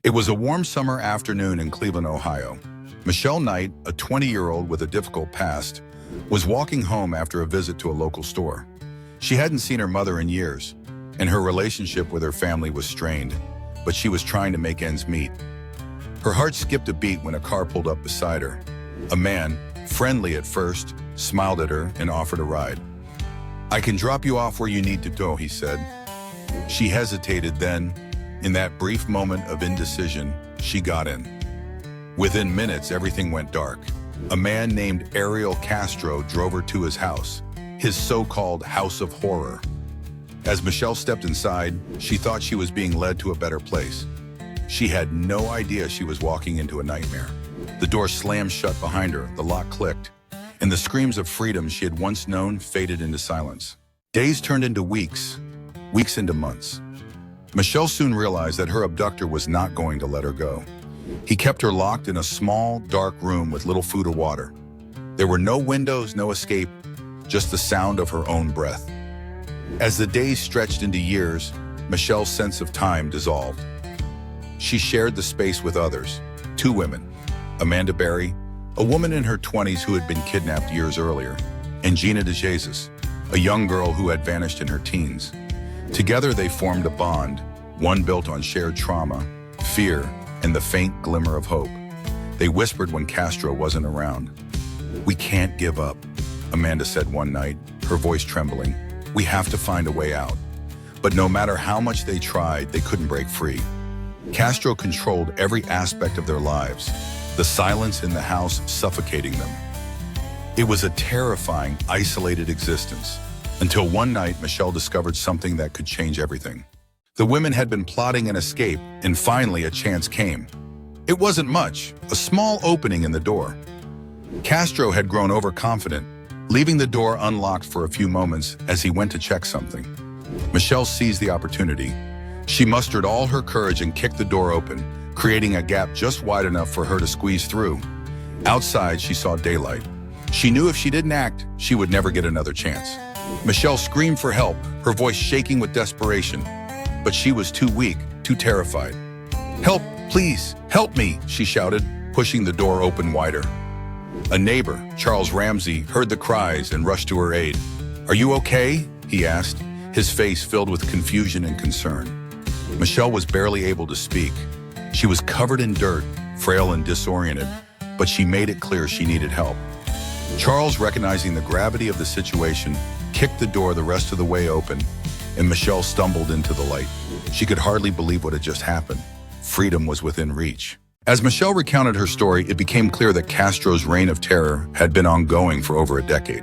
It was a warm summer afternoon in Cleveland, Ohio. Michelle Knight, a 20-year-old with a difficult past, was walking home after a visit to a local store. She hadn't seen her mother in years, and her relationship with her family was strained, but she was trying to make ends meet. Her heart skipped a beat when a car pulled up beside her. A man, friendly at first, smiled at her and offered a ride. "I can drop you off where you need to go," he said. She hesitated, then, in that brief moment of indecision, she got in. Within minutes, everything went dark. A man named Ariel Castro drove her to his house, his so-called house of horror. As Michelle stepped inside, she thought she was being led to a better place. She had no idea she was walking into a nightmare. The door slammed shut behind her, the lock clicked, and the screams of freedom she had once known faded into silence. Days turned into weeks, weeks into months. Michelle soon realized that her abductor was not going to let her go. He kept her locked in a small, dark room with little food or water. There were no windows, no escape, just the sound of her own breath. As the days stretched into years, Michelle's sense of time dissolved. She shared the space with others, two women, Amanda Berry, a woman in her 20s who had been kidnapped years earlier, and Gina DeJesus, a young girl who had vanished in her teens. Together they formed a bond, one built on shared trauma, fear, and the faint glimmer of hope. They whispered when Castro wasn't around. "We can't give up," Amanda said one night, her voice trembling. "We have to find a way out." But no matter how much they tried, they couldn't break free. Castro controlled every aspect of their lives, the silence in the house suffocating them. It was a terrifying, isolated existence, until one night Michelle discovered something that could change everything. The women had been plotting an escape, and finally a chance came. It wasn't much, a small opening in the door. Castro had grown overconfident, leaving the door unlocked for a few moments as he went to check something. Michelle seized the opportunity. She mustered all her courage and kicked the door open, creating a gap just wide enough for her to squeeze through. Outside, she saw daylight. She knew if she didn't act, she would never get another chance. Michelle screamed for help, her voice shaking with desperation. But she was too weak, too terrified. "Help, please, help me," she shouted, pushing the door open wider. A neighbor, Charles Ramsey, heard the cries and rushed to her aid. "Are you okay?" he asked, his face filled with confusion and concern. Michelle was barely able to speak. She was covered in dirt, frail and disoriented, but she made it clear she needed help. Charles, recognizing the gravity of the situation, kicked the door the rest of the way open, and Michelle stumbled into the light. She could hardly believe what had just happened. Freedom was within reach. As Michelle recounted her story, it became clear that Castro's reign of terror had been ongoing for over a decade.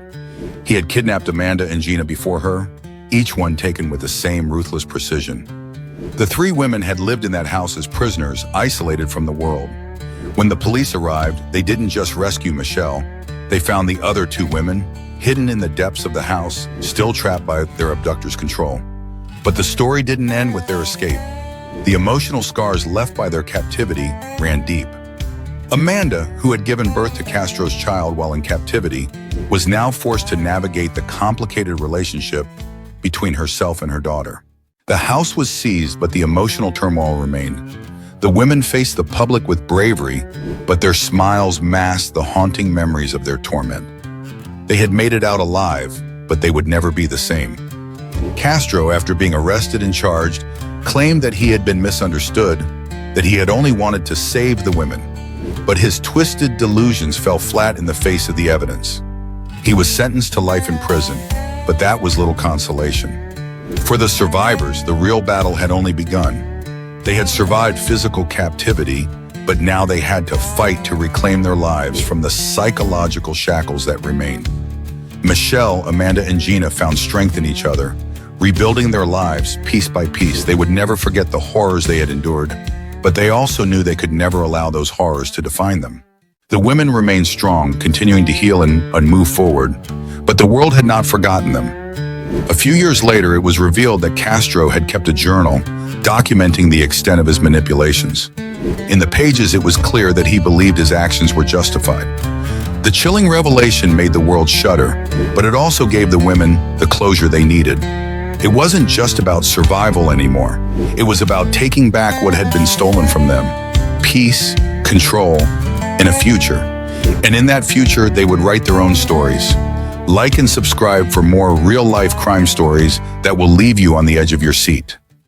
He had kidnapped Amanda and Gina before her, each one taken with the same ruthless precision. The three women had lived in that house as prisoners, isolated from the world. When the police arrived, they didn't just rescue Michelle. They found the other two women, hidden in the depths of the house, still trapped by their abductor's control. But the story didn't end with their escape. The emotional scars left by their captivity ran deep. Amanda, who had given birth to Castro's child while in captivity, was now forced to navigate the complicated relationship between herself and her daughter. The house was seized, but the emotional turmoil remained. The women faced the public with bravery, but their smiles masked the haunting memories of their torment. They had made it out alive, but they would never be the same. Castro, after being arrested and charged, claimed that he had been misunderstood, that he had only wanted to save the women. But his twisted delusions fell flat in the face of the evidence. He was sentenced to life in prison, but that was little consolation. For the survivors, the real battle had only begun. They had survived physical captivity, but now they had to fight to reclaim their lives from the psychological shackles that remained. Michelle, Amanda, and Gina found strength in each other, rebuilding their lives piece by piece. They would never forget the horrors they had endured, but they also knew they could never allow those horrors to define them. The women remained strong, continuing to heal and move forward, but the world had not forgotten them. A few years later, it was revealed that Castro had kept a journal documenting the extent of his manipulations. In the pages, it was clear that he believed his actions were justified. The chilling revelation made the world shudder, but it also gave the women the closure they needed. It wasn't just about survival anymore. It was about taking back what had been stolen from them. Peace, control, and a future. And in that future, they would write their own stories. Like and subscribe for more real-life crime stories that will leave you on the edge of your seat.